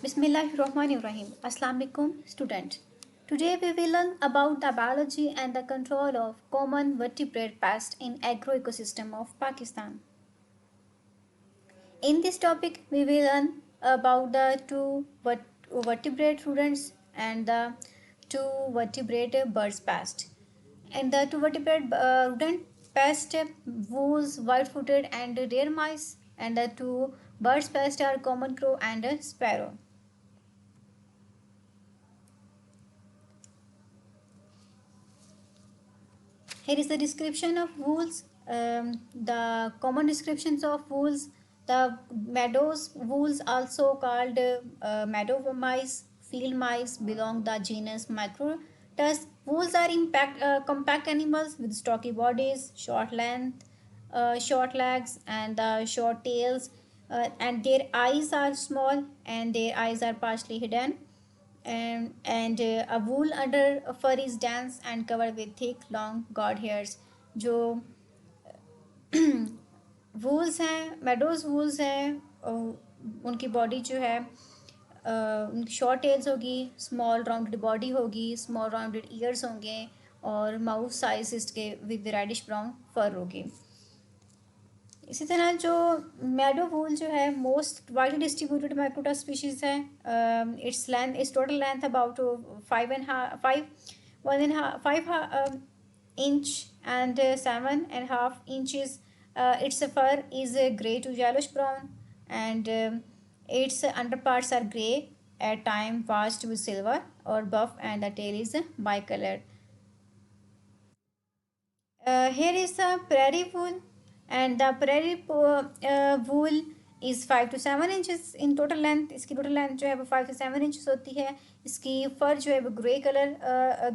Bismillahirrahmanirrahim. Assalamu alaikum student. Today we will learn about the biology and the control of common vertebrate pest in agroecosystem of Pakistan. In this topic we will learn about the vertebrate rodents and the two vertebrate birds pest. And the two vertebrate rodent pest wolves, white-footed and rare mice, and the two birds pest are common crow and sparrow. Here is the description of wolves. The common descriptions of wolves. The meadows wolves, also called meadow mice, field mice, belong the genus Microtus. Wolves are compact animals with stocky bodies, short length, short legs, and short tails. And their eyes are small, and their eyes are partially hidden, and a wool under fur is dense and covered with thick long guard hairs. जो wools हैं, meadows wools हैं, उनकी body जो है short tales होगी, small rounded body होगी, small rounded years होंगे और माउथ साइज इसके विद रेडिश ब्राउन फर होगी. इसी तरह जो मैडो वूल जो है मोस्ट वाइडली डिस्ट्रीब्यूटेड मैक्रोटा स्पीशीज़ है. It's total length about 5 inch and 7.5 inches. Its fur is grey to yellowish brown, and its underparts are grey, at times washed with silver or buff, and the tail is bicolored. Here is the prairie wool, and the prairie wool is 5 to 7 inches in total length. इसकी total length जो है वो 5 to 7 inches होती है. इसकी fur जो है वो grey color,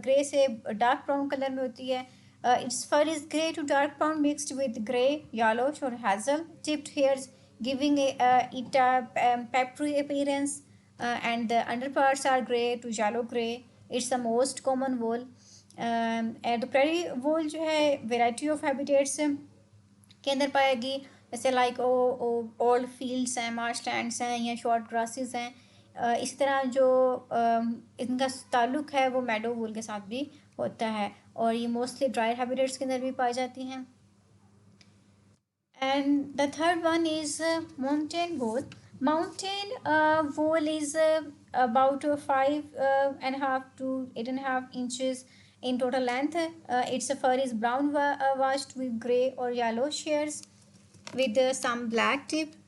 grey से dark brown color में होती है. Its fur is grey to dark brown mixed with grey, yellowish or hazel tipped hairs, giving it a peppery appearance, and the underparts are grey to yellow grey. It's the most common wool. And prairie vole जो है variety of habitats के अंदर पाएगी, जैसे like old fields हैं, marsh lands हैं या short grasses हैं. इसी तरह जो इनका ताल्लुक़ है वो मैडो वूल के साथ भी होता है, और ये मोस्टली ड्राई हैबिटेट्स के अंदर भी पाई जाती हैं. And the third one is mountain wool. Mountain wool is about 5.5 to 8.5 inches in total length. Its fur is brown washed with grey or yellow hairs with some black tip.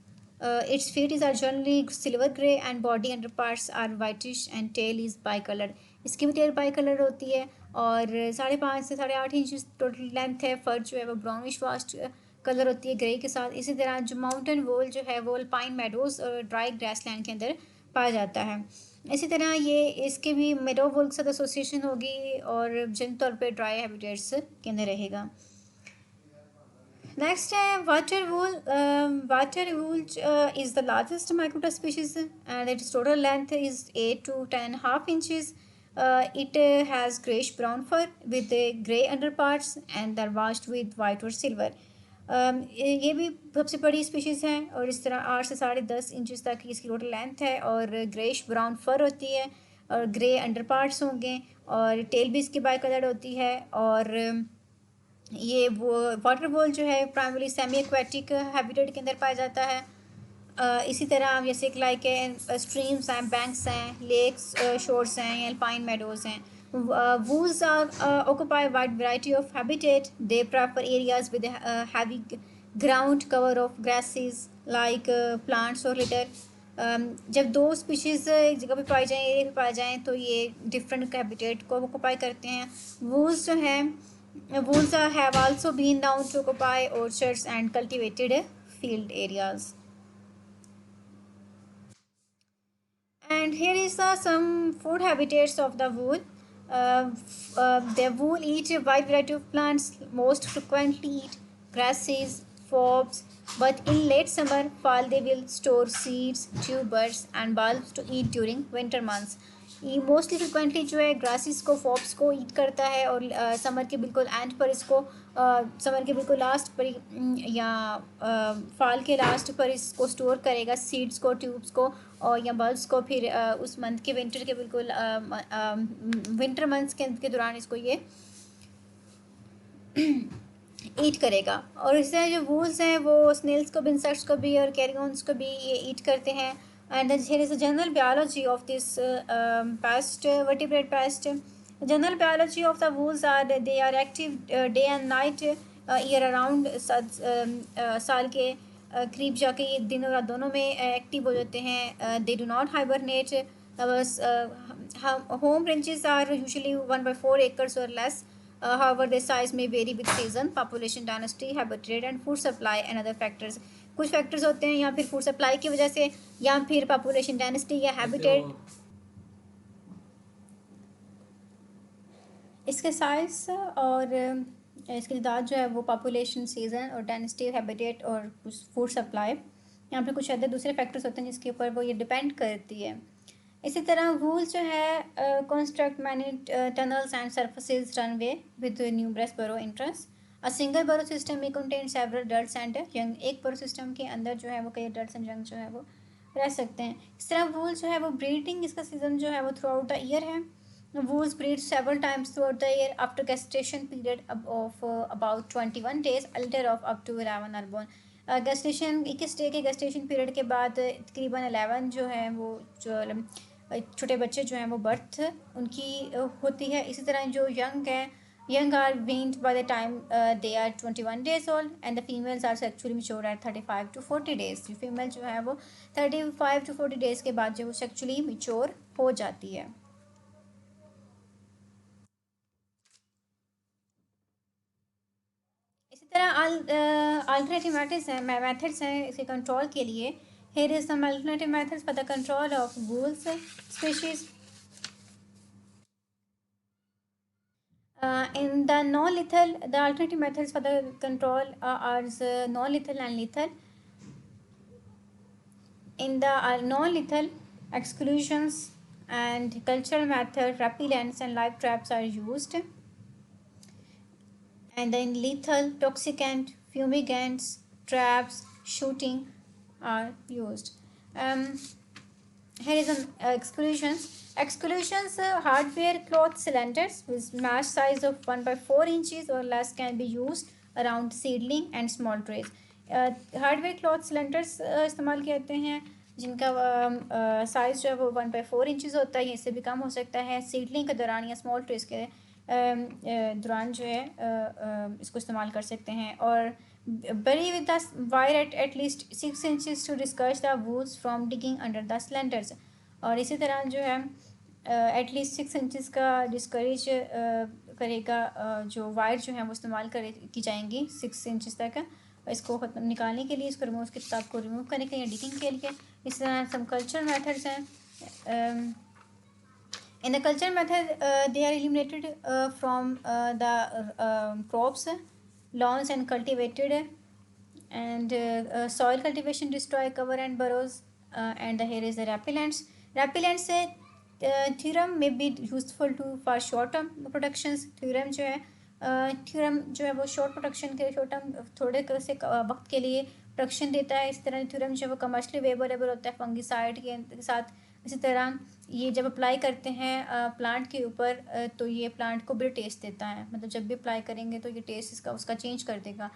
Its feet are generally silver grey and body underparts are whitish and tail is bicolored. इसकी भी tell by होती है और 5.5 से 8.5 inch total length है. फर जो है वो ब्राउनिश वास्ट कलर होती है ग्रे के साथ. इसी तरह जो माउंटेन वोल जो है वो अल्पाइन मेडोज़ और ड्राई ग्रास लैंड के अंदर पाया जाता है. इसी तरह ये इसके भी मेडो वोल के साथ एसोसिएशन होगी और जनरल तौर पे ड्राई हैबिटेट्स के अंदर रहेगा. नेक्स्ट है water vole. Water vole is the largest Microtus species and its total length is 8 to 10.5 inches. It has greyish brown fur with grey underparts and are washed with white or silver. ये भी सबसे बड़ी species हैं और इस तरह 8 से 10.5 inches तक इसकी टोटल लेंथ है और ग्रेइश ब्राउन फर होती है और ग्रे अंडर पार्ट्स होंगे और टेल भी इसकी बाई कलर्ड होती है. और ये वो वाटर वोल जो है प्राइमरी सेमी एक्वेटिक हैबिटेट के अंदर पाया जाता है. इसी तरह जैसे लाइक स्ट्रीम्स हैं, बैंक्स हैं, लेक्स, शोर्स हैं, एल्पाइन मेडोज़ हैं. Wolves occupy a wide variety of habitat. They prefer areas with a heavy ground cover of grasses like plants or litter. जब दो स्पीशीज़ एक जगह पे पाई जाएँ, एरिया पे पाए जाएँ, तो ये डिफरेंट हैबिटेट को ऑक्यूपाई करते हैं. Wolves जो हैं wolves have also been known to occupy orchards and cultivated field areas. And here is some food habitats of the wool. The wool eat a wide variety of plants, most frequently eat grasses, forbs, but in late summer, fall they will store seeds, tubers and bulbs to eat during winter months. ये mostly frequently जो है ग्रासिस को, फॉप्स को ईट करता है, और summer के बिल्कुल एंड पर इसको, समर के बिल्कुल लास्ट पर या फाल के लास्ट पर इसको स्टोर करेगा, सीड्स को, ट्यूब्स को और या बल्ब्स को। फिर उस मंथ के विंटर के बिल्कुल विंटर मंथ्स के दौरान इसको ये ईट करेगा। और इस तरह जो वूल्स हैं वो स्नेल्स को भी, इंसेक्ट्स को भी और कैरियंस को भी ये ईट करते हैं। And here is a general biology of this pest, vertebrate pest. General biology of the voles are they are active day and night, year around. साल के करीब जाके ये दिन और रात दोनों में एक्टिव हो जाते हैं। They do not hibernate. Home ranges are usually 1/4 acres or less. However, their size may vary with season, population dynasty, habitat and food supply and other factors. कुछ फैक्टर्स होते हैं या फिर फूड सप्लाई की वजह से, या फिर पॉपुलेशन डायनेस्टी या हैबिटेट, इसके साइज और इसकी तादाद जो है वो पॉपुलेशन, सीजन और डायनेस्टी, हैबिटेट और फूड सप्लाई, यहाँ पे कुछ अदर दूसरे फैक्टर्स होते हैं जिसके ऊपर वो ये डिपेंड करती है। इसी तरह वूल्स जो है construct many tunnels and surfaces runway with numerous बरो एंट्रेंस। अ सिंगल बरो सिस्टम में contain several dirts and young. एक बरो सिस्टम के अंदर जो है वो कई डर्ट्स एंड यंग जो है वो रह सकते हैं। इस तरह वूल्स जो है वो ब्रीडिंग, इसका सीजन जो है वो थ्रू आउट द ईयर है। Wolves breed several times throughout the year. After gestation period of about 21 days, a litter of up to 11 are born. Gestation 21 day के गेस्टेशन पीरियड के बाद तकरीबन 11 जो है वो जो छोटे बच्चे जो हैं वो बर्थ उनकी होती है। इसी तरह जो यंग हैं, young are weaned by the time they are 21 days old, and the females are sexually mature at 35 to 40 days. जो फीमेल जो है वो 35 to 40 days के बाद जो वो सेक्चुअली मेच्योर हो जाती है। इसी तरह अल्टरनेटिव मेथड्स हैं इसके कंट्रोल के लिए। Here is some alternative methods for the control of voles species. In the non-lethal, the alternative methods for the control are non-lethal and lethal. In the non-lethal, exclusions and cultural method, repellents and live traps are used. And then lethal, toxicant, fumigants, traps, shooting are used. Here is an exclusions. Exclusions, hardware cloth cylinders with mash size of 1/4 inches or less can be used around seedling and small trays. Hardware cloth cylinders इस्तेमाल किए जाते हैं जिनका size जो है वो 1/4 inches होता है, इससे भी कम हो सकता है। सीडलिंग के दौरान या स्मॉल ट्रेस के दौरान जो है इसको इस्तेमाल कर सकते हैं। और bury with the wire at least 6 inches to discourage the wools from digging under the cylinders. और इसी तरह जो है एटलीस्ट 6 इंचज़ का डिस्करेज करेगा। जो वायर जो है वो इस्तेमाल की जाएंगी 6 इंचज़ तक इसको ख़त्म निकालने के लिए, इसको रिमूव की ताब को रिमूव करने के लिए, डिगिंग के लिए। इस तरह सम कल्चरल मेथड्स हैं। In the culture method, they are eliminated from the crops, lawns and cultivated, and soil cultivation destroy cover and burrows. And here is the repellents. Repellents theorem may be useful for short term productions. Theorem जो है वो short production के short term थोड़े से वक्त के लिए production देता है। इस तरह थ्योरम जो है वो कमर्शली अवेलेबल होता है फंगिसाइड के साथ। इसी तरह ये जब अप्लाई करते हैं प्लांट के ऊपर तो ये प्लांट को भी टेस्ट देता है, मतलब जब भी अप्लाई करेंगे तो ये टेस्ट इसका उसका चेंज कर देगा।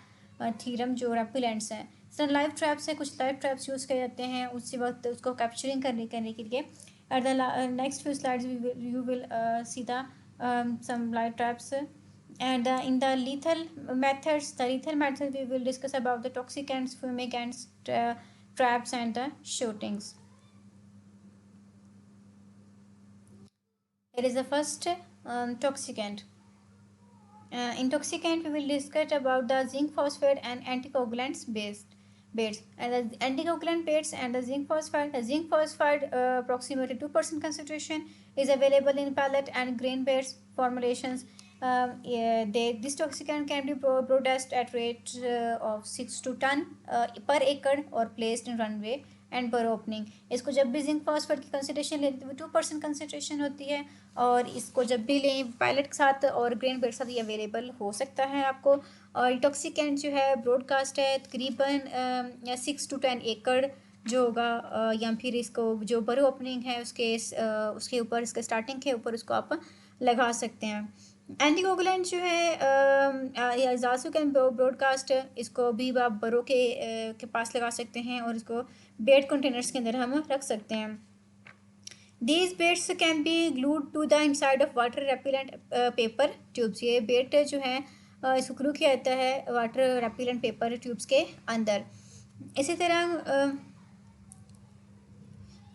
थीरम जो रेपिलेंट्स हैं। इस तरह लाइव ट्रैप्स है, कुछ लाइव ट्रैप्स यूज़ किए जाते हैं उसी वक्त उसको कैप्चरिंग करने के लिए। At the next few slides you will see the some live traps. And in the lethal methods, we will discuss about the toxicants, fumigants, traps and the shootings. Here is the first toxicant. Intoxicant, we will discuss about the zinc phosphate and anticoagulants based beds. And the anticoagulant beds and the zinc phosphide. The zinc phosphide approximately 2% concentration is available in pellet and grain beds formulations. This toxicant can be produced at rate of 6 to ton per acre or placed in runway and बरो opening. इसको जब भी zinc phosphate की concentration लेते हैं वो 2% concentration होती है, और इसको जब भी लें पायलट के साथ और ग्रेन बेड के साथ ये अवेलेबल हो सकता है आपको। और टॉक्सिकेंट जो है ब्रॉडकास्ट है तकरीबन 6 to 10 एकड़ जो होगा, या फिर इसको जो बरो ओपनिंग है उसके ऊपर, इसके स्टार्टिंग के ऊपर उसको आप लगा सकते हैं। एंटीकोगुलेंट जो है जासू कैन ब्रॉडकास्ट, इसको भी आप बरो के पास लगा सकते हैं और इसको बेड कंटेनर्स के अंदर हम रख सकते हैं। These beds can be glued to the inside of water repellent paper tubes। ये बेड जो है इसको ग्लू किया जाता है वाटर रेपिलेंट पेपर ट्यूब्स के अंदर। इसी तरह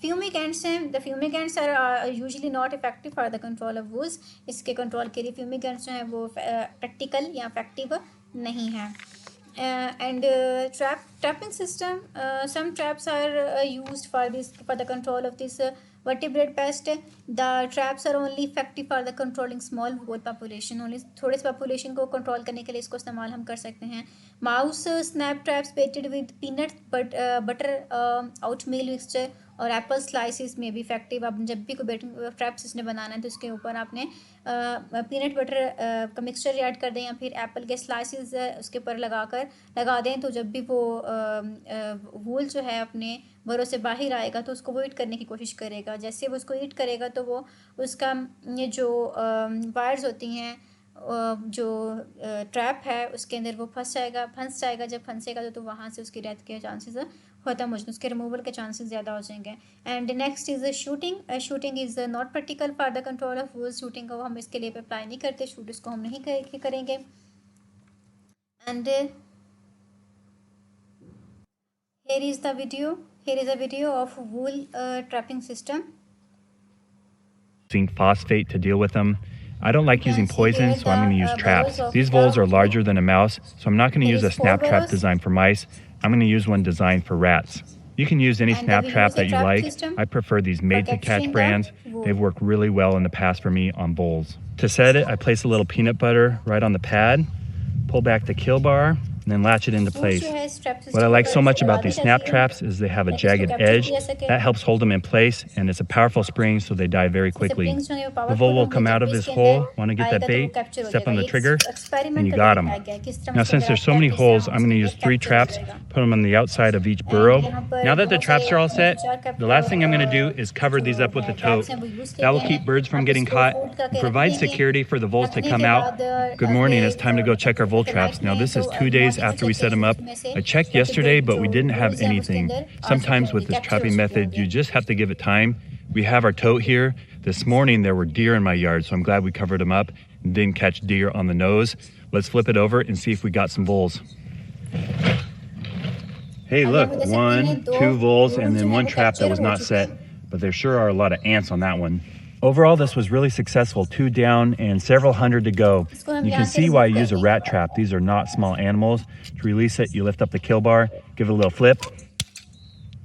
फ्यूमिगेंट्स हैं। The fumigants are usually not effective for the control of voles. इसके कंट्रोल के लिए फ्यूमिगेंट्स जो हैं वो प्रैक्टिकल या इफेक्टिव नहीं है। And trapping system, some traps are used for the control of this vertebrate pest। The traps are only effective for the controlling small whole population। only थोड़े से population को control करने के लिए इसको इस्तेमाल हम कर सकते हैं। Mouse snap traps baited with peanut butter oatmeal mixture और एप्पल स्लाइसिस में भी इफेक्टिव। अब जब भी कोई बेटिंग ट्रैप्स इसने बनाना है तो इसके ऊपर आपने पीनट बटर का मिक्सचर ऐड कर दें या फिर एप्पल के स्लाइसिस उसके ऊपर लगा दें, तो जब भी वो वूल जो है अपने बरों से बाहर आएगा तो उसको वो ईट करने की कोशिश करेगा। जैसे वो उसको ईट करेगा तो वो उसका ये जो वायर्स होती हैं जो ट्रैप है उसके अंदर वो फंस जाएगा। जब फंसेगा तो वहाँ से उसकी डेथ के चांसेस खत्म हो जाएंगे, उसके रिमूवल के चांसेस ज़्यादा हो जाएंगे। And next is shooting. Shooting is not practical for the control of wool. Shooting को हम इसके लिए अप्लाई नहीं करते, शूट इसको हम नहीं करेंगे। And here is a video of wool trapping system. Using phosphate to deal with them. I don't like using poison, so I'm going to use traps. These voles are larger than a mouse, so I'm not going to use a snap trap designed for mice. I'm going to use one designed for rats. You can use any snap trap that you like. I prefer these Made to Catch brands. They've worked really well in the past for me on voles. To set it, I place a little peanut butter right on the pad, pull back the kill bar, and then latch it into place. What I like so much about these snap traps is they have a jagged edge. That helps hold them in place, and it's a powerful spring so they die very quickly. The vole will come out of this hole. Want to get that bait? Step on the trigger, and you got them. Now since there's so many holes, I'm going to use 3 traps, put them on the outside of each burrow. Now that the traps are all set, the last thing I'm going to do is cover these up with a tote. That will keep birds from getting caught and provide security for the voles to come out. Good morning, it's time to go check our vole traps. Now this is 2 days after we set them up. I checked yesterday, but we didn't have anything. Sometimes with this trapping method, you just have to give it time. We have our tote here. This morning there were deer in my yard, so I'm glad we covered them up and didn't catch deer on the nose. Let's flip it over and see if we got some voles. Hey, look, 1, 2 voles and then 1 trap that was not set, but there sure are a lot of ants on that one. Overall, this was really successful. 2 down and several hundred to go. You can see why I use a rat trap. These are not small animals. To release it, you lift up the kill bar, give it a little flip.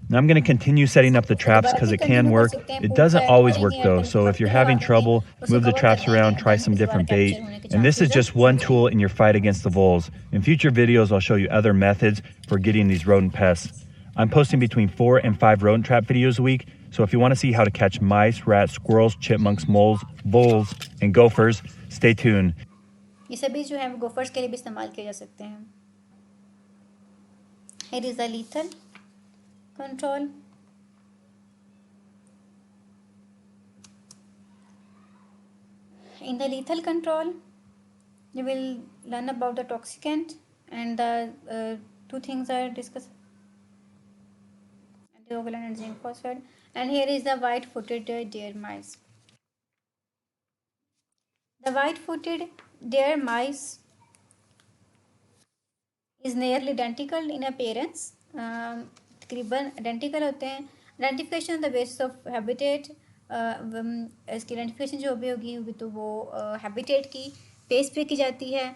Now I'm going to continue setting up the traps because it can work. It doesn't always work though, so if you're having trouble, move the traps around, try some different bait. And this is just one tool in your fight against the voles. In future videos, I'll show you other methods for getting these rodent pests. I'm posting between 4 and 5 rodent trap videos a week, so if you want to see how to catch mice, rats, squirrels, chipmunks, moles, voles, and gophers, stay tuned. ये सभी जो है वो गोफर्स के लिए भी इस्तेमाल किए जा सकते हैं। Here is the lethal control. In the lethal control, you will learn about the toxicant, and the 2 things are discussed: anticoagulant and zinc phosphate. And here is the white-footed deer mice. The white-footed deer mice is nearly identical in appearance. तकरीबन identical होते हैं. Identification on the basis of habitat. इसकी identification जो भी होगी तो वो habitat की base पे की जाती है.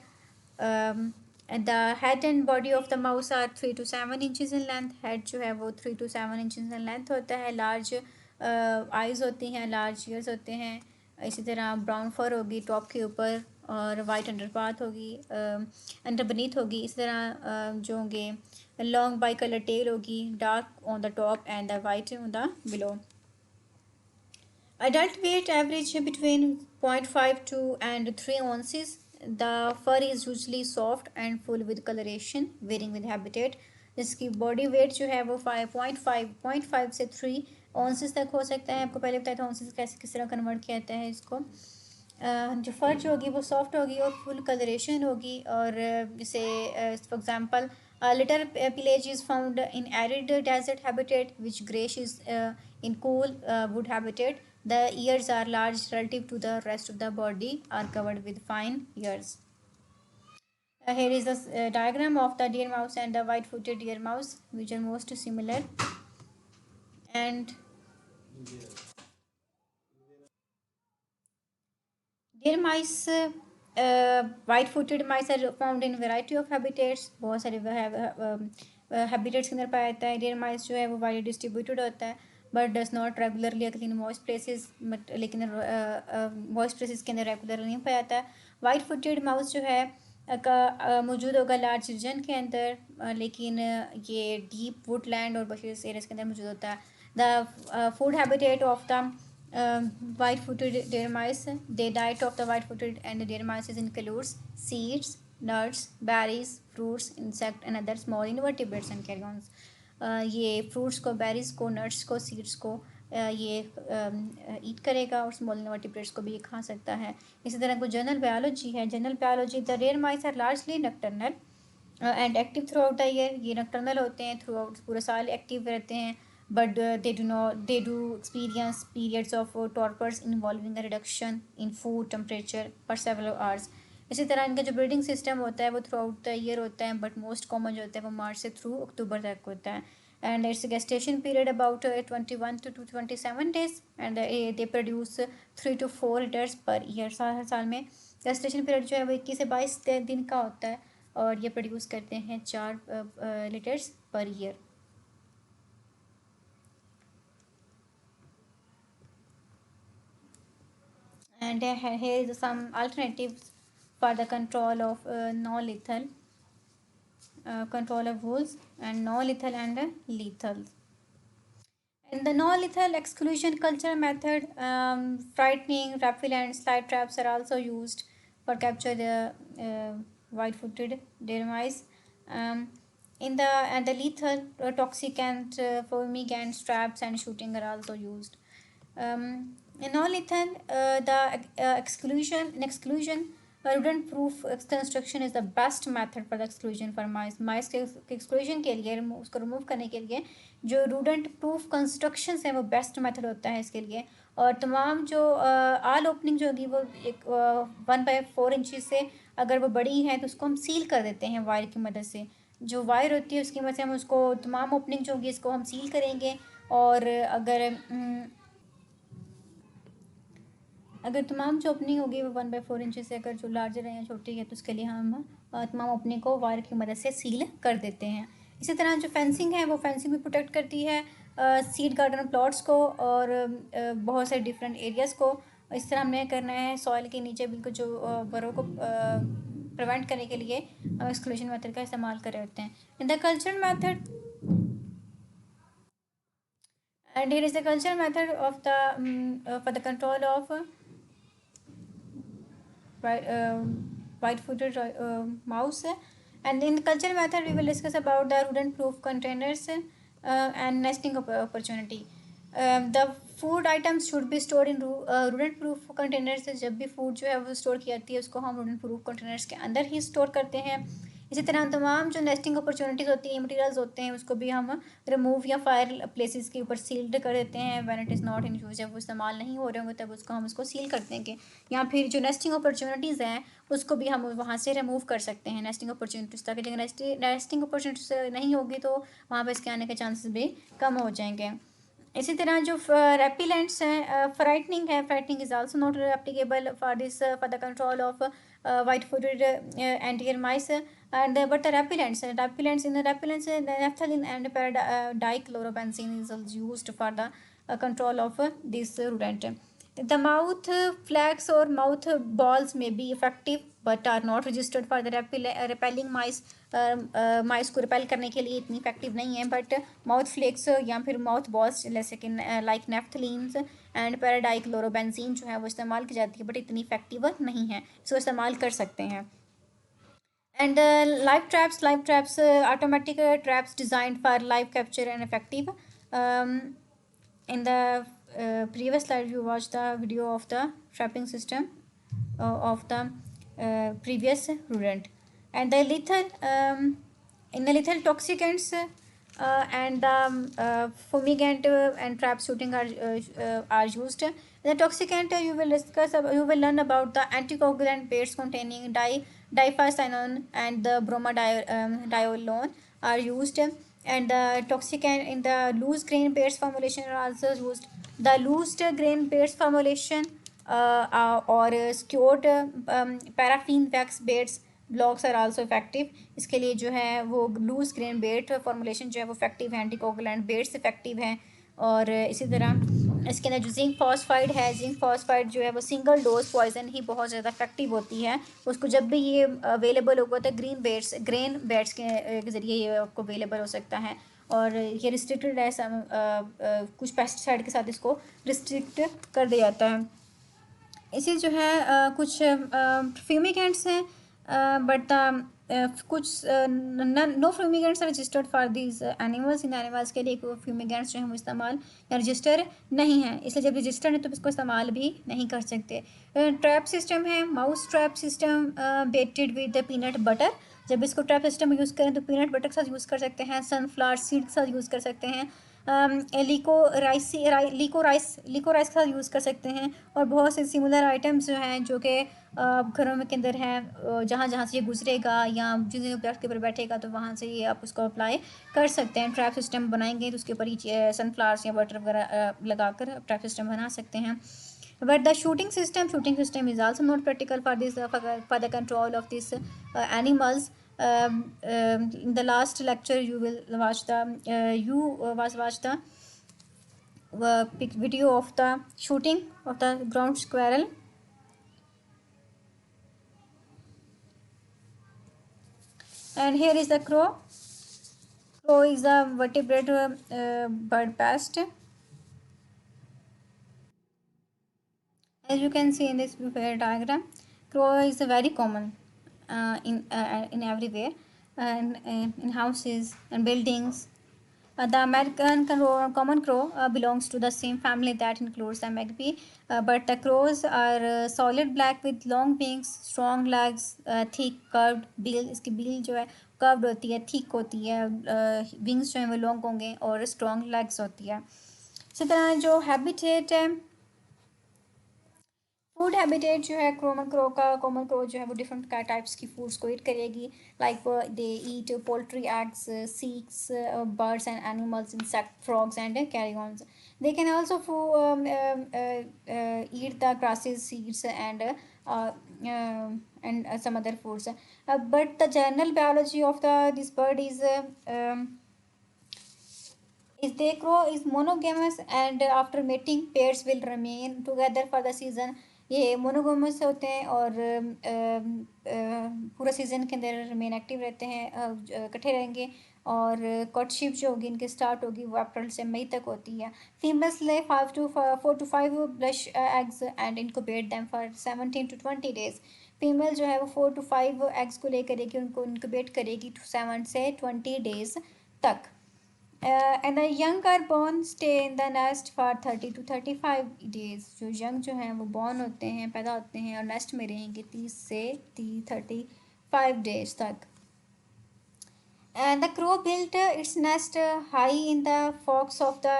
The head and body of the mouse are 3 to 7 inches in length. Head जो है वो 3 to 7 inches in length होता है. Large eyes होती हैं, large ears होते हैं. इसी तरह ब्राउन फर होगी टॉप के ऊपर और वाइट अंडरपाथ होगी, अंडर बनीथ होगी. इस तरह जो होंगे लॉन्ग बाई कलर टेल होगी, dark on the top and the white on the below. Adult weight average between 0.5 to and 3 ounces. The fur is usually soft and full with coloration, varying with habitat. जिसकी body weight जो है वो 5.5 से 3 ounces तक हो सकता है. आपको पहले बताया था ounces कैसे किस तरह कन्वर्ट किया जाता है इसको. जो फर जो होगी वो सॉफ्ट होगी और फुल कलरेशन होगी. और जैसे for example litter pelage is found in arid desert habitat, which grayish is in cool wood habitat. The ears are large relative to the rest of the body, are covered with fine ears. Here is the diagram of the deer mouse and the white-footed deer mouse, which are most similar. And deer mice, white-footed mice are found in variety of habitats. बहुत सारे habitats के अंदर पाया जाता है. deer mice जो है वो widely distributed होता है, but does not regularly occur in moist places. but लेकिन moist places के अंदर regularly नहीं पाया जाता. white-footed mouse जो है मौजूद होगा लार्ज रीजन के अंदर, लेकिन ये डीप वुडलैंड और बशेस एरियाज के अंदर मौजूद होता है. The food habitat of the white-footed deer mice, the diet of the white-footed and deer mice includes seeds, nuts, berries, fruits, insect and other small invertebrates and carrions. ये fruits को, berries को, nuts को, seeds को ये ईट करेगा और small invertebrates को भी ये खा सकता है. इसी तरह कुछ जनरल बायोलॉजी है. General biology, the deer mice are largely nocturnal and active throughout the year. ये नक्टर्नल होते हैं, थ्रू आउट पूरा साल एक्टिव रहते हैं. but they do experience periods of torpors involving a reduction in food temperature for several hours. इसी तरह इनका जो ब्रीडिंग सिस्टम होता है वो थ्रू आउट द ईयर होता है, बट मोस्ट कॉमन जो होता है वो मार्च से थ्रू अक्टूबर तक होता है. And it's gestation period about 21 to 27 days and they produce 3 to 4 litters per year. हर साल में gestation period जो है वो 21 से 22 दिन का होता है और ये प्रोड्यूस करते हैं 4 litters per year. And here is some alternatives for the control of non-lethal control of wolves and non-lethal and lethal. In the non-lethal exclusion culture method, frightening, repellent, slide traps are also used for capture the white-footed deer mice. In the lethal, toxic and fumigant traps and shooting are also used. In non-lethal, the exclusion rodent-proof construction is the best method for the exclusion for mice. Mice के exclusion के लिए उसको remove करने के लिए जो rodent-proof constructions हैं वो best method होता है इसके लिए. और तमाम जो all opening जो होगी वो एक 1/4 इंचेस से अगर वो बड़ी हैं तो उसको हम सील कर देते हैं वायर की मदद से. जो वायर होती है उसकी मदद से हम उसको तमाम ओपनिंग जो होगी इसको हम सील करेंगे. और अगर तमाम जो ओपनिंग होगी वो 1/4 इंचेस से अगर जो लार्जर है या छोटी है तो उसके लिए हम तमाम ओपनिंग को वायर की मदद से सील कर देते हैं. इसी तरह जो फेंसिंग है वो फेंसिंग भी प्रोटेक्ट करती है सीड गार्डन प्लॉट्स को और बहुत सारे डिफरेंट एरियाज़ को. इस तरह हमें करना है सॉइल के नीचे बिल्कुल जो बरों को प्रिवेंट करने के लिए हम एक्सक्लूजन मेथड का इस्तेमाल कर रहे होते हैं. In the cultural method and here is the cultural method of the for the control of white-footed mouse. And in the cultural method we will discuss about the rodent-proof containers and nesting opportunity. The food items should be stored in rodent-proof containers. जब भी food जो है वो store की जाती है उसको हम rodent-proof containers के अंदर ही स्टोर करते हैं. इसी तरह तमाम जो नेस्टिंग अपॉर्चुनिटीज़ होती हैं, मटेरियल्स होते हैं, उसको भी हम रिमूव या फायर प्लेसेस के ऊपर सील्ड कर देते हैं. When it is not in use, जब वो इस्तेमाल नहीं हो रहे होंगे तब उसको हम उसको सील कर देंगे. या फिर जो नेस्टिंग अपॉर्चुनिटीज़ हैं उसको भी हम वहाँ से रिमूव कर सकते हैं नेस्टिंग अपॉर्चुनिटीज़, ताकि जब नेस्टिंग अपॉर्चुनिटीज़ नहीं होगी तो वहाँ पर इसके आने के चांसेस भी कम हो जाएंगे. इसी तरह जो रेपिलेंट्स हैं, फ्राइटनिंग है, frightening is also not applicable for this for the control of white-footed and deer mice. And but the repellents in the repellents naphthalene and dichlorobenzene is used for the control of this rodent. The mouth flags or mouth balls may be effective but are not registered for the repelling mice. माइस को repel करने के लिए इतनी effective नहीं है, but mouth flex या फिर mouth balls जैसे कि लाइक नेफ्थलीन्स एंड पैराडाइक्लोरोबेंजीन जो है वो इस्तेमाल की जाती है, बट इतनी इफेक्टिव नहीं है, इसको इस्तेमाल कर सकते हैं. And live traps, automatic traps designed for live capture and effective. In the previous slide, you watched the video of the trapping system of the previous rodent. And the lethal, in the lethal toxicants and fumigant and trap shooting are used. In the toxicant, you will learn about the anticoagulant paste containing diphencycline and the bromadiolone are used, and the toxicant in the loose grain paste formulation are also used. The loose grain paste formulation or skewed paraffin wax baits blocks are also effective. इसके लिए जो है वो loose grain बेट formulation जो है वो effective है, anticoagulant bets effective हैं. और इसी तरह इसके अंदर जो जिंक फॉस्फाइड है, जिंक फॉस्फाइड जो है वो सिंगल डोज पॉइजन ही बहुत ज़्यादा इफेक्टिव होती है. उसको जब भी ये अवेलेबल होगा तो ग्रेन बेट्स के ज़रिए ये आपको अवेलेबल हो सकता है. और ये रिस्ट्रिक्टेड है, कुछ पेस्टिसाइड के साथ इसको रिस्ट्रिक्ट कर दिया जाता है. इसी जो है कुछ फ्यूमिगेंट्स हैं, बट कुछ no fumigants registered for these animals. इन एनिमल्स के लिए कोई फ्यूमिगेंट्स जो है वो इस्तेमाल या रजिस्टर नहीं है, इसलिए जब रजिस्टर है तो इसको इस्तेमाल भी नहीं कर सकते. ट्रैप सिस्टम है, mouse trap system baited with peanut butter. जब इसको ट्रैप सिस्टम यूज़ करें तो पीनट बटर के साथ यूज़ कर सकते हैं, सनफ्लावर सीड के साथ यूज़ कर सकते हैं, लिकोराइस के साथ यूज़ कर सकते हैं. और बहुत से सिमिलर आइटम्स जो हैं जो कि घरों में के अंदर हैं, जहाँ जहाँ से ये गुजरेगा या जिस ऑब्जेक्ट के ऊपर बैठेगा तो वहाँ से ये आप उसको अप्लाई कर सकते हैं. ट्रैप सिस्टम बनाएंगे तो उसके ऊपर ही सनफ्लावर्स या बटर वगैरह लगाकर ट्रैप सिस्टम बना सकते हैं. But the shooting system is also not practical for this for the control of these animals. In the last lecture, you will watch the video of the shooting of the ground squirrel. And here is the crow. Crow is a vertebrate bird pest. As you can see in this diagram, crow is very common in everywhere, and in houses and buildings. The American common crow belongs to the same family that includes the magpie, but the crows are solid black with long wings, strong legs, thick curved bill. इसकी bill जो है curved होती है, thick होती है, wings जो हैं वो long होंगे और strong legs होती है. इसी तरह जो habitat है, फूड हैबिटेट जो है कॉमन क्रो जो है वो डिफरेंट टाइप्स की फूड्स को ईट करेगी. Like they eat poultry, eggs, chicks, birds and animals, insect, frogs and carrions. They can also eat the grasses, seeds and some other foods. But the general biology of this bird is the crow is monogamous, and after mating pairs will remain together for the season. ये मोनोगोमस होते हैं और पूरा season के अंदर remain active रहते हैं, इकट्ठे रहेंगे. और कॉटशिप जो होगी इनकी स्टार्ट होगी वो अप्रैल से मई तक होती है. फीमेल्स ले 4 to 5 blush eggs and incubate them for 17 to 20 days. Female जो है वो 4 to 5 एग्स को ले करेगी, उनको इनक्यूबेट करेगी 7 से 20 days तक. And the young are born stay in the nest for 30 to 35 days. जो young जो हैं वो born होते हैं, पैदा होते हैं और nest में रहेंगे 30 से 35 days तक. And the crow built its nest high in the forks of the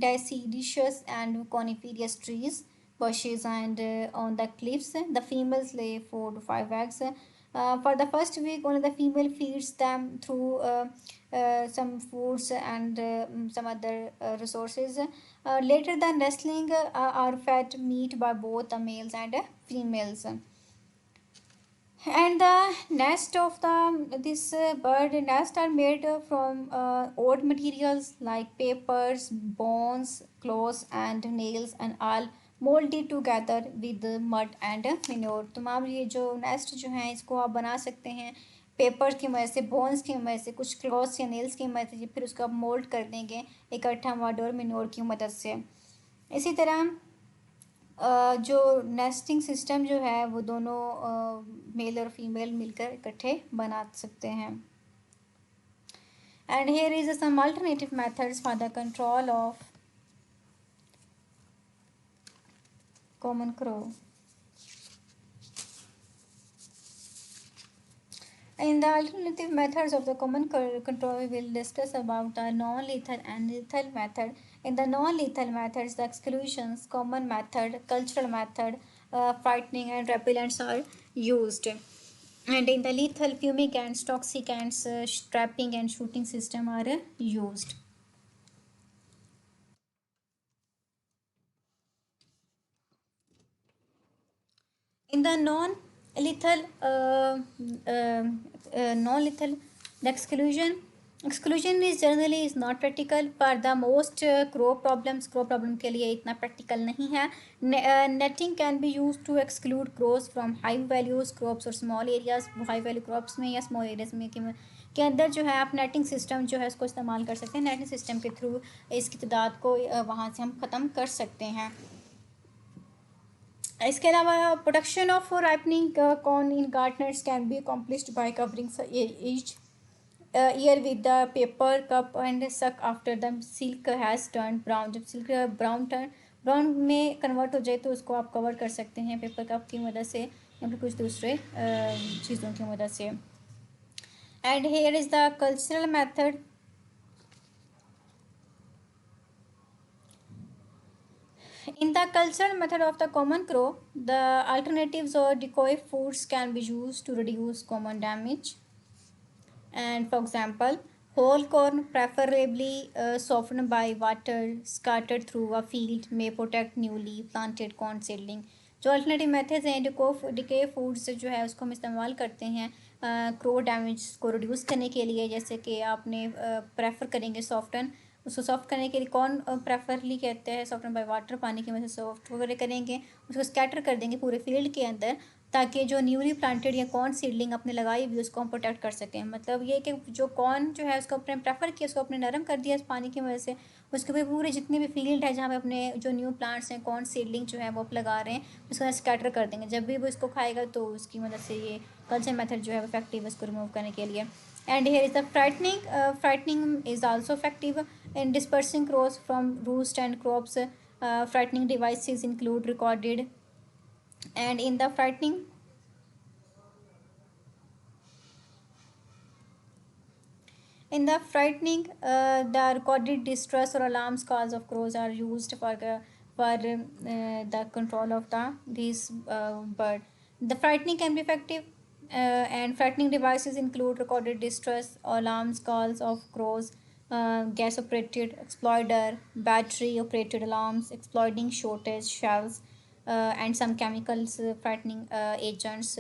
deciduous and coniferous trees, bushes, and on the cliffs. The females lay 4 to 5 eggs. For the first week, only the female feeds them through some foods and some other resources. Later, the nestling are fed meat by both the males and females. And the nest of this bird nest are made from odd materials like papers, bones, clothes, and nails, and all molded together with mud and manure. तमाम ये जो nest जो हैं इसको आप बना सकते हैं पेपर की मदद से, बोन्स की मदद से, कुछ क्लॉथ्स या नेल्स की मदद से, फिर उसको आप मोल्ड कर देंगे इकट्ठा मड और मिनोर की मदद से। इसी तरह जो नेस्टिंग सिस्टम जो है वो दोनों मेल और फीमेल मिलकर इकट्ठे बना सकते हैं। And here is some alternative methods for the control of common crow. In the alternative methods of the common control, we will discuss about the non-lethal and lethal method. In the non-lethal methods, the exclusions, common method, cultural method, frightening and repellents are used. And in the lethal, fumigants, toxicants, trapping and shooting system are used. In the non-lethal, non-lethal, the exclusion is generally is not practical for the most crow problems. Crow problem के लिए इतना practical नहीं है. Netting can be used to exclude crows from high values crops or small areas. high value crops में या small areas में के अंदर जो है आप नेटिंग सिस्टम जो है उसको इस्तेमाल कर सकते हैं. नेटिंग सिस्टम के थ्रू इसकी तादाद को वहाँ से हम ख़त्म कर सकते हैं. इसके अलावा production of ripening corn in gardeners can be accomplished by covering each ear with the paper cup and sack after the silk has turn brown. जब सिल्क ब्राउन में कन्वर्ट हो जाए तो उसको आप कवर कर सकते हैं पेपर कप की मदद से या फिर कुछ दूसरे चीज़ों की मदद से. And here is the cultural method. In the cultural method of the common crow, the alternatives or decoy foods can be used to reduce common damage. And for example, whole corn, preferably softened by water, scattered through a field, may protect newly planted corn seedling. जो alternative methods हैं decay foods जो है उसको हम इस्तेमाल करते हैं crow damage को रिड्यूस करने के लिए. जैसे कि आपने प्रेफर करेंगे सॉफ्टन, उसको सॉफ्ट करने के लिए कौन प्रेफरली कहते हैं सॉफ्टन बाय वाटर, पानी की वजह से सॉफ्ट वगैरह करेंगे, उसको स्कैटर कर देंगे पूरे फील्ड के अंदर ताकि जो न्यूली प्लांटेड या कॉर्न सीडलिंग अपने लगाई हुई उसको हम प्रोटेक्ट कर सकें. मतलब ये कि जो कॉर्न जो है उसको अपने प्रेफर किया, उसको अपने नरम कर दिया इस पानी की वजह से, उसके ऊपर पूरे जितने भी फील्ड है जहाँ पे अपने जो न्यू प्लांट्स हैं कॉर्न सीडलिंग जो है वो आप लगा रहे हैं उसको स्कैटर कर देंगे. जब भी वो इसको खाएगा तो उसकी मदद से ये कल्चर मेथड जो है वो इफेक्टिव है इसको रिमूव करने के लिए. And here is the frightening is also effective in dispersing crows from roost and crops. Frightening devices include recorded and in the frightening the recorded distress or alarms calls of crows are used for the control of these bird. The frightening can be effective and frightening devices include recorded distress or alarms calls of crows, gas operated exploder, battery operated alarms, exploding shortage shells, and some chemicals frightening agents.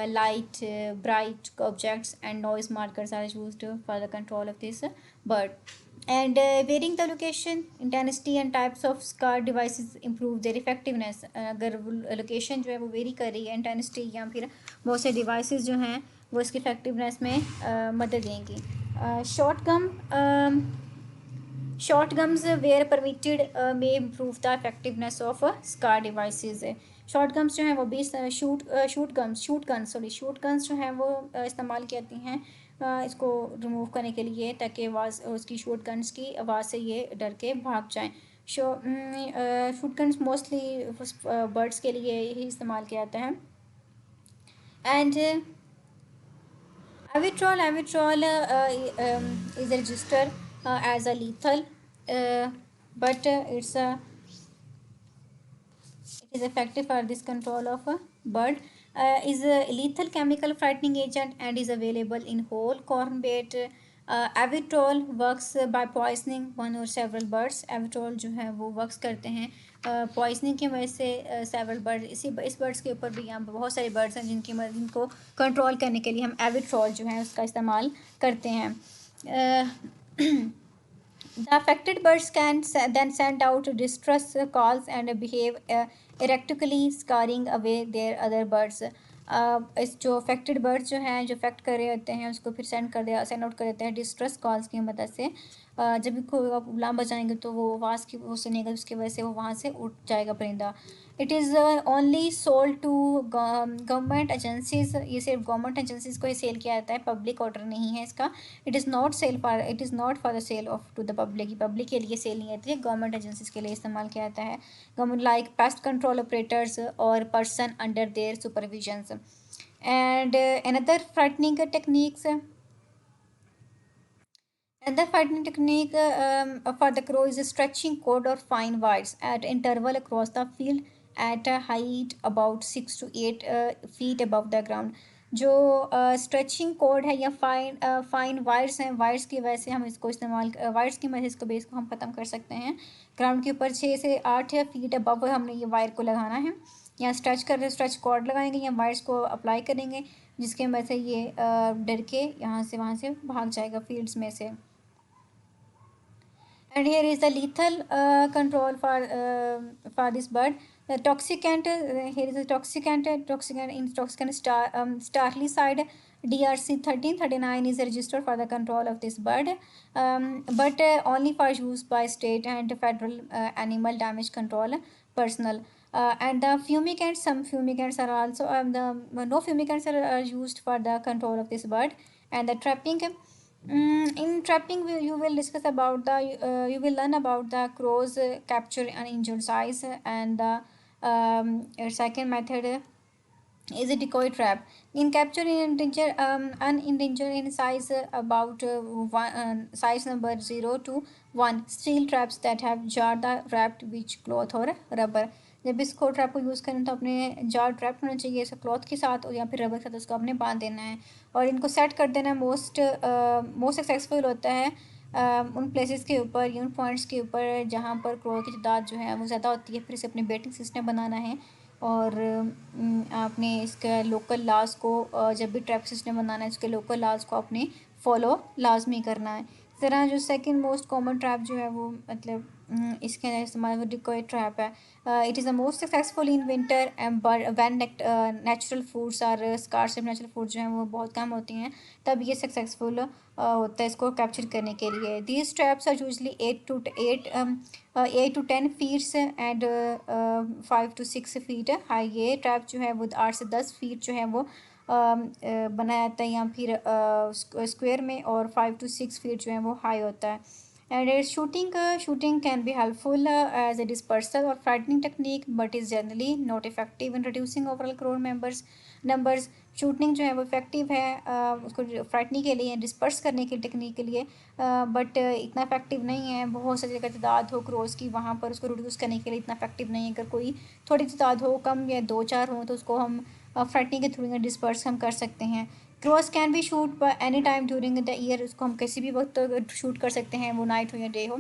Light, bright objects and noise markers are used for the control of this bird. And varying the location, intensity and types of SCAR devices improve their effectiveness. अगर location जो है वो very कर रही है, intensity या फिर बहुत से डिवाइसेस जो हैं वो इसकी इफेक्टिवनेस में मदद देंगी. Shotguns where permitted may improve the effectiveness of SCAR devices. Shotguns जो हैं वो भी शूटगन्स जो हैं वो इस्तेमाल की जाती हैं इसको रिमूव करने के लिए ताकि आवाज़ उसकी शूटगन्स की आवाज़ से ये डर के भाग जाएं. शूटगन्स मोस्टली बर्ड्स के लिए ही इस्तेमाल किया जाता है. And Avitrol is registered as a lethal, but it is effective for this control of a bird. Is a lethal chemical frightening agent and is available in whole corn bait. Avitrol works by poisoning one or several birds. Avitrol जो है वो works करते हैं poisoning की वजह से several bird. इस birds के ऊपर भी यहाँ पर बहुत सारे बर्ड्स हैं जिनको कंट्रोल करने के लिए हम एविट्रॉल जो है उसका इस्तेमाल करते हैं. The affected birds can then send out distress calls and behave erratically, scaring away their other birds. इस जो अफेक्टेड बर्ड्स जो हैं जो अफेक्ट कर रहे होते हैं उसको फिर सेंड आउट कर देते हैं डिस्ट्रेस कॉल्स की मदद से। जब भी कोई आप अलार्म बजाएंगे तो वो आवाज़ की वो सुनेगा, उसकी वजह से वो वहाँ से उठ जाएगा परिंदा। It is only sold to government agencies, ये सिर्फ गवर्नमेंट एजेंसीज को ही सेल किया जाता है, पब्लिक ऑर्डर नहीं है इसका। It is not for the sale of to the public के लिए सेल नहीं होती है, गवर्नमेंट एजेंसीज के लिए इस्तेमाल किया जाता है। Government like pest control operators और person under their supervisions. And another frightening techniques And the fighting technique for the crow is a stretching cord or fine wires at interval across the field at a height about 6 to 8 feet above the ground. जो stretching code है या fine wires हैं, wires की वजह से हम इसको इस्तेमाल वायर्स की मदद से बेस को हम ख़त्म कर सकते हैं। ग्राउंड के ऊपर 6 से 8 फीट अबव हमने ये वायर को लगाना है, या स्ट्रेच कॉर्ड लगाएंगे या वायर्स को अप्लाई करेंगे, जिसके मदद से ये डर के यहाँ से वहाँ से भाग जाएगा फील्ड्स में से। And here is the lethal control for this bird. The toxicant here is the toxicant Starly side DRC 1339 is registered for the control of this bird, but only for use by state and federal animal damage control personnel. And the fumigants, some fumigants are also no fumigants are used for the control of this bird. And the trapping. In trapping, you will discuss about you will learn about the crows capture uninjured size, and the second method is a decoy trap. In capturing unendangered in size about size number 0 to 1 steel traps that have jar the wrapped with cloth or rubber. जब इसको trap को use करें तो अपने jar trap होना चाहिए इसे cloth के साथ और या फिर रबर के साथ उसको अपने बांध देना है और इनको सेट कर देना मोस्ट सक्सेसफुल होता है उन प्लेसेस के ऊपर या उन पॉइंट्स के ऊपर जहाँ पर क्रो की तादाद जो है वो ज़्यादा होती है। फिर इसे अपने बेटिंग सिस्टम बनाना है और आपने इसका लोकल लॉज को जब भी ट्रैप सिस्टम बनाना है इसके लोकल लॉज को अपने फॉलो लाजमी करना है। इस तरह जो सेकंड मोस्ट कॉमन ट्रैप जो है वो मतलब इसके अंदर इस्तेमाल वो डिकॉय ट्रैप है। It is the most successful in winter when natural foods और स्कार्स नेचुरल फूड जो हैं वो बहुत कम होती हैं, तब ये सक्सेसफुल होता है इसको कैप्चर करने के लिए। These traps are usually 8 to 10 feets and 5 to 6 feet high. ये ट्रैप जो है वो 8 से 10 फीट जो है वो बनाया जाता है या फिर स्क्वायर में, और 5 to 6 फीट जो है वो हाई होता है। And shooting can be helpful as a dispersal or frightening technique, but is generally not effective in reducing overall crow numbers. Shooting जो है वो इफेक्टिव है उसको फ्राइटनिंग के लिए, डिस्पर्स करने की टेक्निक के लिए, बट इतना इफेक्टिव नहीं है। बहुत सारी जगह तादाद हो क्रोज़ की, वहाँ पर उसको रिड्यूस करने के लिए इतना इफेक्टिव नहीं है। अगर कोई थोड़ी तादाद हो, कम या 2-4 हो, तो उसको हम फ्राइटनिंग के थ्रू डिस्पर्स हम कर सकते हैं। Cross can be shoot by any time during the year, उसको हम किसी भी वक्त शूट कर सकते हैं, वो नाइट हो या डे हो,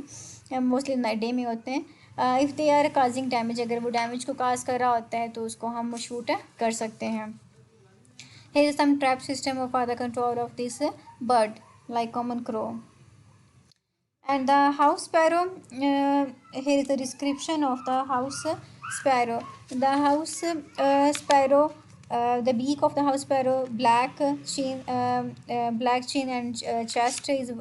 मोस्टली नाइट डे में होते हैं। If they are causing damage, अगर वो डैमेज को काज कर रहा होता है तो उसको हम शूट कर सकते हैं। Here is some trap system for the control of this bird like common crow. And the house sparrow, here is the description of the house sparrow. The house sparrow, the beak of the house sparrow, black chin and chest is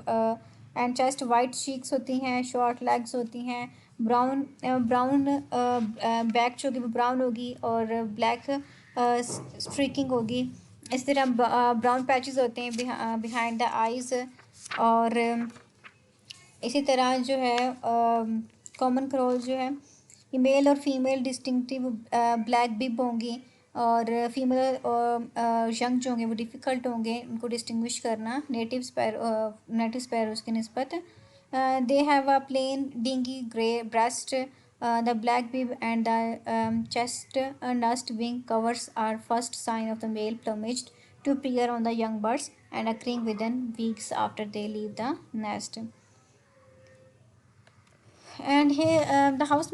and chest white cheeks होती हैं, short legs होती हैं, brown back जो कि brown होगी और black streaking होगी। इस तरह ब्राउन पैचेस होते हैं बिहाइंड द आइज़, और इसी तरह जो है कॉमन क्रो जो है ये मेल और फीमेल डिस्टिंक्टिव ब्लैक बिब होंगी, और फीमेल यंग जो होंगे वो डिफ़िकल्ट होंगे उनको डिस्टिंग्विश करना नेटिव स्पैरोज़ की निस्बत। They have a plain dingy grey breast, the black bib and the chest nest wing covers are first sign of the male plumage to appear on the young birds and occurring within weeks after they leave the nest. And here the house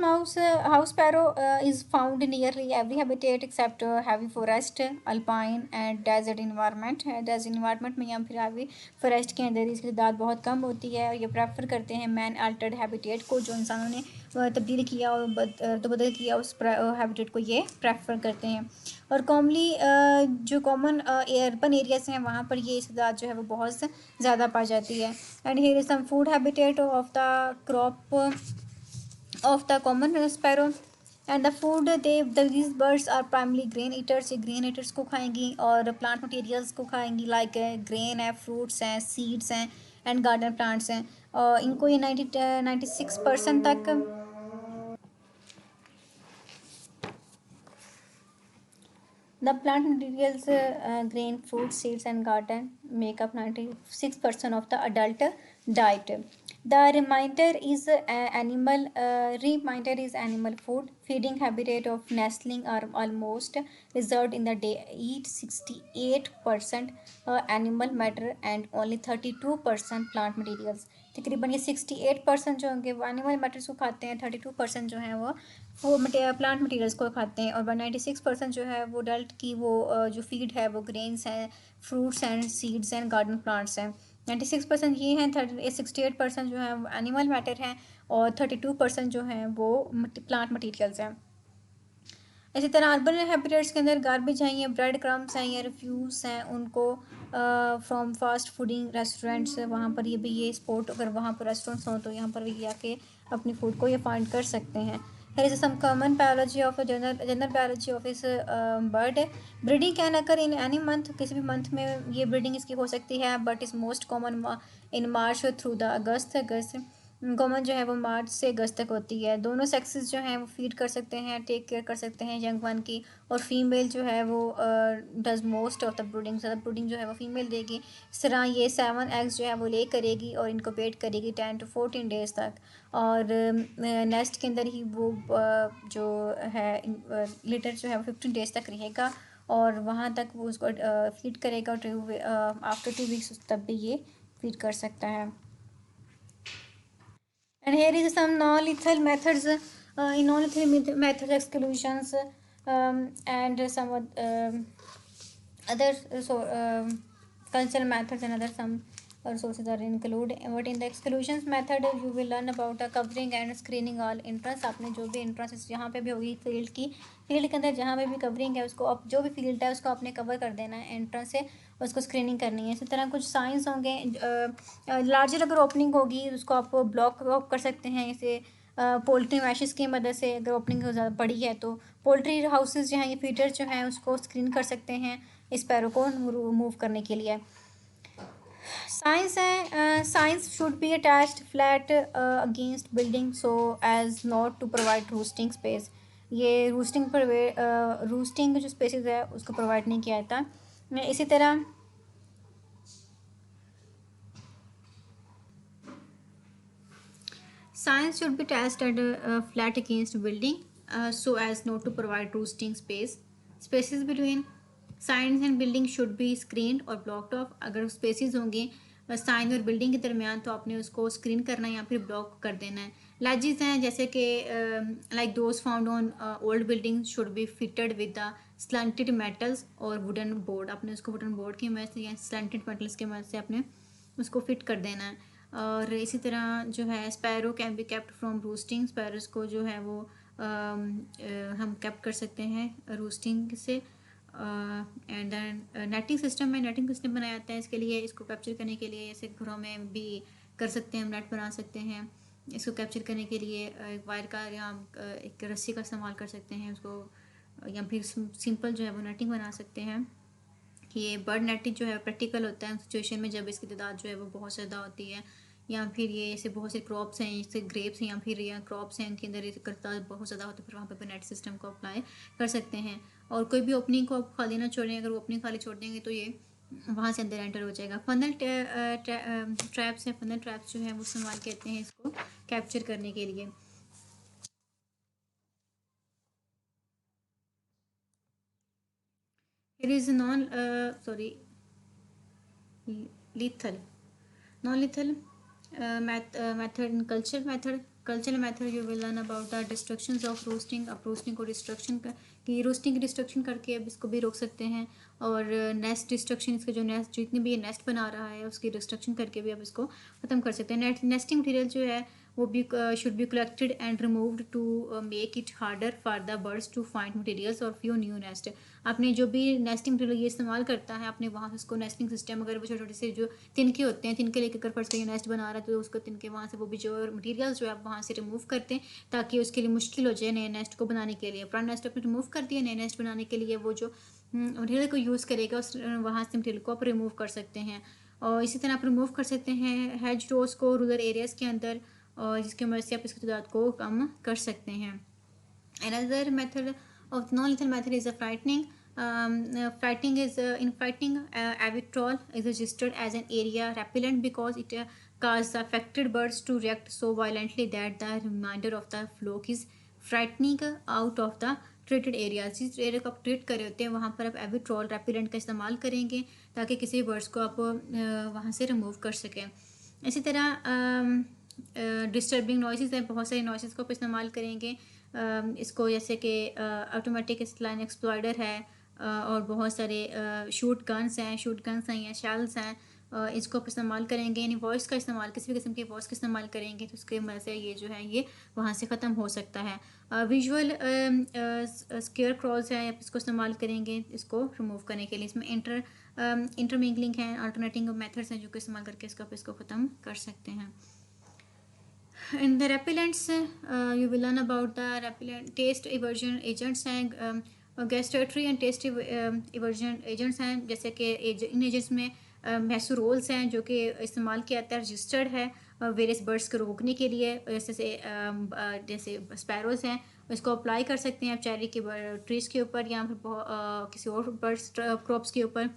sparrow is found in nearly every habitat except heavy forest, alpine and desert environment है। desert environment में या फिर heavy forest के अंदर इसकी तादाद बहुत कम होती है और ये प्रेफर करते हैं मैन अल्टर्ड हैबिटेट को, जो इंसानों ने तब्दील किया और बदल किया उस हैबिटेट को ये प्रेफर करते हैं। और कॉमनली जो कॉमन अर्बन एरियाज़ हैं वहाँ पर ये इस्तेदाद जो है वो बहुत ज़्यादा पाई जाती है। And here is some food habitat of the crop of the common sparrow. And the food these birds are primarily grain eaters, ये grain eaters को खाएंगी और plant materials को खाएंगी, लाइक grain है, fruits हैं, seeds हैं एंड गार्डन प्लांट्स हैं। और इनको ये 96% तक the plant materials, grain, fruits, seeds and garden make up 96% of the adult diet. The remainder is animal food. Feeding habitat of nestling are almost reserved in the day. Eat 68% animal matter and only 32% plant materials. तकरीबन ये 68% जो होंगे वो animal matters को खाते हैं, 32% जो हैं वो प्लांट मटेरियल्स को खाते हैं, और 96% जो है वो अडल्ट की वो जो फीड है वो ग्रेन्स हैं, fruits and seeds and garden plants हैं। 96% ये हैं, 68% जो है वो एनिमल मैटर हैं और 32% जो हैं वो प्लांट मटेरियल्स हैं। इसी तरह अर्बन हैबिटेट्स के अंदर गार्बेज हैं, ये ब्रेड क्रम्स हैं, ये रिफ्यूज़ हैं, उनको फ्रॉम फास्ट फूडिंग रेस्टोरेंट्स, वहाँ पर ये भी ये स्पॉट, अगर वहाँ पर रेस्टोरेंट्स हों तो यहाँ पर भी आके अपनी फूड को ये फाइंड कर सकते हैं। Here is some common biology of a general biology of इस bird. Breeding can occur in any month, किसी भी मंथ में ये ब्रीडिंग इसकी हो सकती है, but is most common in March through the August. Common जो है वो मार्च से अगस्त तक होती है। दोनों सेक्सेस जो हैं वो फीड कर सकते हैं, टेक केयर कर सकते हैं यंग वन की, और फीमेल जो है वो does most of the breeding, ज़्यादा ब्रीडिंग जो है वो फीमेल देगी। इस तरह ये 7 एग्स जो है वो ले करेगी और इनको वेट करेगी 10 to 14 डेज़ तक, और नेस्ट के अंदर ही वो जो है लिटर जो है वो 15 डेज़ तक रहेगा और वहाँ तक वो उसको फीड करेगा, और आफ्टर 2 वीक्स तब भी ये फीड कर सकता है। And here is some non-lethal methods. In non-lethal methods, exclusions and some other cultural methods and other some resources are included. But in the exclusions method, you will learn about covering and screening all entrance. आपने जो भी entrance जहाँ पे भी होगी field की, field के अंदर जहाँ पे भी कवरिंग है उसको अब जो भी फील्ड है उसको आपने कवर कर देना है एंट्रेंस से, उसको स्क्रीनिंग करनी है। इसी तरह कुछ साइंस होंगे, लार्जर अगर ओपनिंग होगी उसको आप ब्लॉक कर सकते हैं, जैसे पोल्ट्री मैशेस की मदद से। अगर ओपनिंग ज़्यादा बड़ी है तो पोल्ट्री हाउसेस जो हैं, ये फीडर जो हैं उसको स्क्रीन कर सकते हैं स्पैरो को मूव करने के लिए। साइंस है, signs should be attached flat against building so as not to provide roosting space. ये रूस्टिंग जो स्पेसेस है उसको प्रोवाइड नहीं किया जाता। इसी तरह Signs should be attached at flat against building so as not to provide roosting space. Spaces between signs and building should be screened or blocked off. अगर spaces होंगे साइन और बिल्डिंग के दरमियान तो आपने उसको स्क्रीन करना है या फिर ब्लॉक कर देना है। लैजेस हैं जैसे कि like those found on old building should be fitted with the slanted metals और वुडन बोर्ड। आपने उसको वुडन बोर्ड की मदद से या स्लैंटेड मेटल्स की मदद से आपने उसको फिट कर देना है। और इसी तरह जो है sparrow can be kept from रूस्टिंग, sparrows को जो है वो हम केप्ट कर सकते हैं रूस्टिंग से। एंड देन नेटिंग सिस्टम में नेटिंग सिस्टम बनाया जाता है इसके लिए, इसको कैप्चर करने के लिए। जैसे घरों में भी कर सकते हैं, हम नेट बना सकते हैं इसको कैप्चर करने के लिए। एक वायर का या एक रस्सी का इस्तेमाल कर सकते हैं उसको, या फिर सिंपल जो है वो नेटिंग बना सकते हैं। ये बर्ड नेटिंग जो है प्रैक्टिकल होता है सिचुएशन में जब इसकी तादाद जो है वो बहुत ज़्यादा होती है, या फिर ये ऐसे बहुत से क्रॉप्स हैं, जैसे ग्रेप्स हैं या फिर या क्रॉप्स हैं, इनके अंदर ये तादाद बहुत ज़्यादा होती है, फिर वहाँ पे नेट सिस्टम को अप्लाई कर सकते हैं। और कोई भी ओपनिंग को आप खाली ना छोड़ें, अगर वो ओपनिंग खाली छोड़ देंगे तो ये वहाँ से अंदर एंटर हो जाएगा। फनल ट्रैप्स हैं, फनल ट्रैप्स जो है वो इस्तेमाल कहते हैं इसको कैप्चर करने के लिए। It is non-lethal method in cultural method you will learn about the destructions of roasting। अब रोस्टिंग को डिस्ट्रक्शन की रोस्टिंग की डिस्ट्रक्शन करके अब इसको भी रोक सकते हैं। और नेस्ट डिस्ट्रक्शन, इसका जो नेस्ट जितनी भी ये नेस्ट बना रहा है उसकी डिस्ट्रक्शन करके भी अब इसको ख़त्म कर सकते हैं। नेस्टिंग मटीरियल जो है वो भी should be collected and removed to make it harder for the birds to find materials और फ्यू न्यू नेस्ट। आपने जो भी नेस्टिंग मटेरियल ये इस्तेमाल करता है आपने वहाँ से उसको नेस्टिंग सिस्टम, अगर वो छोटे छोटे से जो तिनके होते हैं, तिनके लेकर फर्स्ट ये नेस्ट बना रहा है तो उसको तिनके वहाँ से वो भी जो मटीरियल्स जो है आप वहाँ से रिमूव करते हैं ताकि उसके लिए मुश्किल हो जाए नए नेस्ट को बनाने के लिए। पुराना नेस्ट आपने रिमूव कर दिया, नए नेस्ट बनाने के लिए वो जो मटीरियल को यूज़ करेगा उस वहाँ से मटीरियल को आप रिमूव कर सकते हैं। और इसी तरह आप रिमूव कर सकते हैं हेज रोज को रूरल एरियाज़ के अंदर, और जिसकी मदद से आप इसकी तादाद को कम कर सकते हैं। Another method of non lethal method is a frightening. Frightening is in frightening avitrol is registered as an area repellent because it causes the affected birds to react so violently that the remainder of the flock is frightening out of the treated area. जिस area को आप treat कर रहे होते हैं वहाँ पर आप एविट्रॉल रेपिलेंट का इस्तेमाल करेंगे ताकि किसी बर्ड्स को आप वहाँ से रिमूव कर सकें। इसी तरह डिस्टर्बिंग नॉइसेस हैं, बहुत सारे नॉइसेस को आप इस्तेमाल करेंगे इसको, जैसे कि ऑटोमेटिक लाइन एक्सप्लॉयडर है और बहुत सारे शूट गन्स हैं या शेल्स हैं, इसको आप इस्तेमाल करेंगे, यानी वॉइस का इस्तेमाल, किसी भी किस्म के वॉइस का इस्तेमाल करेंगे तो उसकी वजह से ये जो है ये वहाँ से ख़त्म हो सकता है। विजुअल स्केयर क्रॉज है, आप इसको इस्तेमाल करेंगे इसको रिमूव करने के लिए। इसमें इंटरमिंगलिंग है, अल्टरनेटिंग मेथड्स हैं जो कि इस्तेमाल करके इसको ख़त्म कर सकते हैं। In the repellents, you will learn about the repellent taste aversion agents हैं, गैस्ट्रेटरी एंड टेस्ट एवर्जन एजेंट्स हैं, जैसे कि इन एजेंट्स में मैसूरोल्स हैं जो कि इस्तेमाल किया जाता है, रजिस्टर्ड है वेरियस बर्ड्स को रोकने के लिए, जैसे स्पैरोज हैं इसको अप्लाई कर सकते हैं आप चेरी के ट्रीज के ऊपर या फिर किसी और बर्ड्स क्रॉप्स के ऊपर।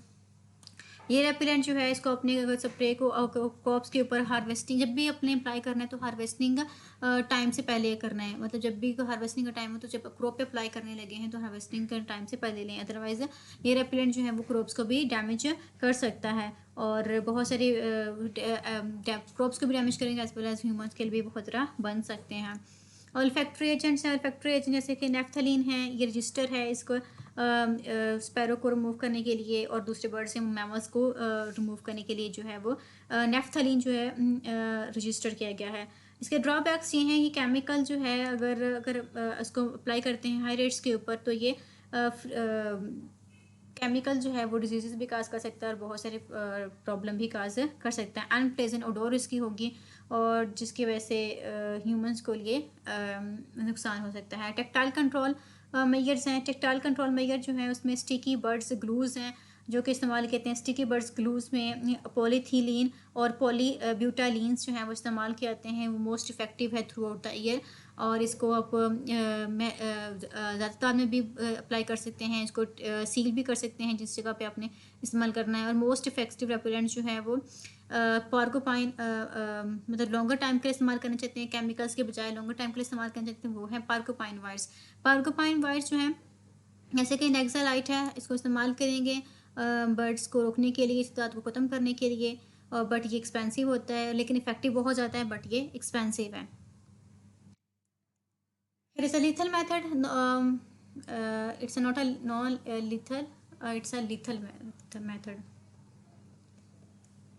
ये रेपिलेंट जो है इसको अपने स्प्रे को क्रॉप्स के ऊपर हार्वेस्टिंग जब भी अपने अप्लाई करना है तो हार्वेस्टिंग टाइम से पहले करना है, मतलब जब भी हार्वेस्टिंग का टाइम हो तो जब क्रॉप पे अप्लाई करने लगे हैं तो हार्वेस्टिंग का टाइम से पहले लें, अदरवाइज़ ये रेपिलेंट जो है वो क्रॉप्स को भी डैमेज कर सकता है और बहुत सारी क्रॉप्स को भी डैमेज करेंगे एज वेल एज ह्यूमन्स के लिए भी बहुत खतरा बन सकते हैं। और फैक्ट्री एजेंट्स हैं, फैक्ट्री एजेंट जैसे कि नेफ्थलीन है, ये रजिस्टर है इसको स्पैरो को रिमूव करने के लिए और दूसरे बर्ड से मैमल्स को रिमूव करने के लिए जो है वो नेफ्थलीन जो है रजिस्टर किया गया है। इसके ड्रॉबैक्स ये हैं कि केमिकल जो है अगर इसको अप्लाई करते हैं हाई रेट्स के ऊपर तो ये केमिकल जो है वो डिजीज़ भी काज कर सकता है और बहुत सारे प्रॉब्लम भी काज कर सकता है। अनप्लेजेंट ओडोर इसकी होगी और जिसकी वजह से ह्यूमंस को लिए नुकसान हो सकता है। टेक्टाइल कंट्रोल मेजर्स हैं, टेक्टाइल कंट्रोल मेजर जो है उसमें स्टिकी बर्ड्स ग्लूज़ हैं जो कि इस्तेमाल करते हैं। स्टिकी बर्ड्स ग्लूज़ में पॉलीथीलीन और पॉली ब्यूटालीन्स जो हैं वो इस्तेमाल किए जाते हैं, वो मोस्ट इफ़ेक्टिव है थ्रू आउट द ईयर और इसको आप ज़्यादातर में भी अप्लाई कर सकते हैं, इसको सील भी कर सकते हैं जिस जगह पे आपने इस्तेमाल करना है। और मोस्ट इफेक्टिव रेपेलेंट जो है वो पार्कोपाइन मतलब लॉन्गर टाइम के लिए इस्तेमाल करना चाहते हैं, केमिकल्स के बजाय लॉन्गर टाइम के लिए इस्तेमाल करना चाहते हैं, वो है पार्कोपाइन वायर्स। पार्कोपाइन वायर्स जो है जैसे कि नेक्सालाइट है, इसको इस्तेमाल करेंगे बर्ड्स को रोकने के लिए, इस तादाद को ख़त्म करने के लिए, बट ये एक्सपेंसिव होता है लेकिन इफेक्टिव बहुत ज़्यादा है, बट ये एक्सपेंसिव है। It is a lethal method. It's not a non-lethal. It's a lethal method.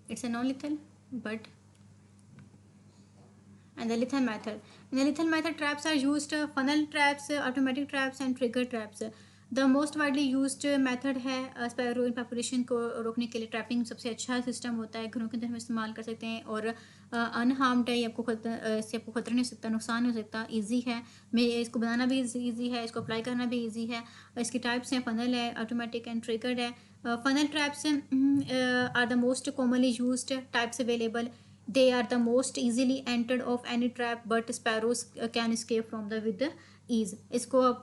It's a non-lethal, but and the lethal method. In the lethal method, traps are used: funnel traps, automatic traps, and trigger traps. The most widely used method है sparrow in population को रोकने के लिए trapping सबसे अच्छा system होता है, घरों के अंदर हम इस्तेमाल कर सकते हैं और अनहार्म्ड है, इससे आपको खतरा नहीं हो सकता, नुकसान नहीं हो सकता, इजी है, मैं इसको बनाना भी इजी है, इसको अप्लाई करना भी इजी है। इसकी टाइप्स हैं फनल है, ऑटोमेटिक एंड ट्रिगर्ड है। Funnel traps are the most commonly used types available, they are the most easily entered of any trap but sparrows can escape from the with ease। इसको आप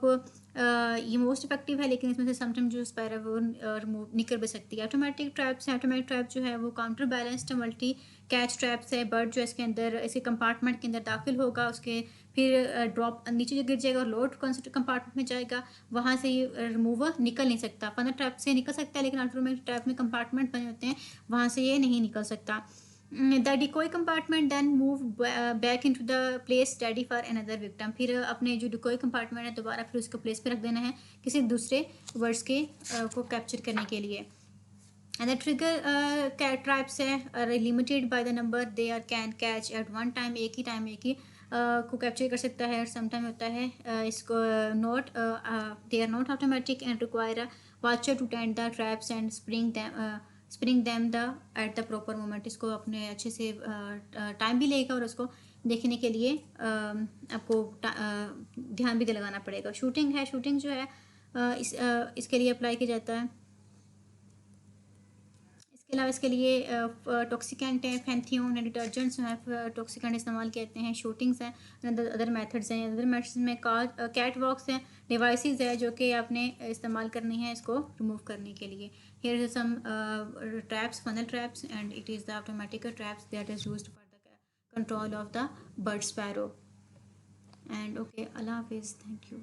ये most effective है लेकिन इसमें से sometime जो sparrow वो रिमूव नहीं कर भी सकती है। ऑटोमेटिक ट्रैप्स हैं, ऑटोमेटिक ट्रैप जो है वो counter balanced multi catch traps है, बर्ड जो इसके अंदर इसके कंपार्टमेंट के अंदर दाखिल होगा, उसके फिर ड्रॉप नीचे गिर जाएगा और लोड कंपार्टमेंट में जाएगा, वहाँ से ये रिमूवर निकल नहीं सकता। फनल ट्रैप से निकल सकता है लेकिन ऑटोमेटिक ट्रैप में कंपार्टमेंट बने होते हैं, वहाँ से ये नहीं निकल सकता। The decoy compartment then move back into the place ready for another victim। फिर अपने जो decoy compartment है दोबारा फिर उसको प्लेस पे रख देना है किसी दूसरे वर्ड्स के को कैप्चर करने के लिए। And the trigger traps are limited by the number they are can catch at one time. एक ही टाइम एक ही को कैप्चर कर सकता है, और समटाइम होता है इसको not they are not automatic and require a watcher to tend the traps and spring them the at the proper moment. इसको अपने अच्छे से टाइम भी लेगा और उसको देखने के लिए आपको ध्यान भी लगाना पड़ेगा। शूटिंग है, शूटिंग जो है इसके लिए अप्लाई किया जाता है। इसके अलावा इसके लिए टॉक्सिकेंट है, फैंथियोन है, डिटर्जेंट्स हैं टॉक्सिकेंट इस्तेमाल करते हैं, शूटिंग्स हैं, अदर मेथड्स हैं। अदर मेथड्स में कैट वॉक्स हैं, डिवाइसेस है जो कि आपने इस्तेमाल करनी है इसको रिमूव करने के लिए। Here is some traps, funnel traps, and it is the automatic traps that is used for the control of the bird sparrow. And okay, अल्लाह हाफिज़, थैंक यू।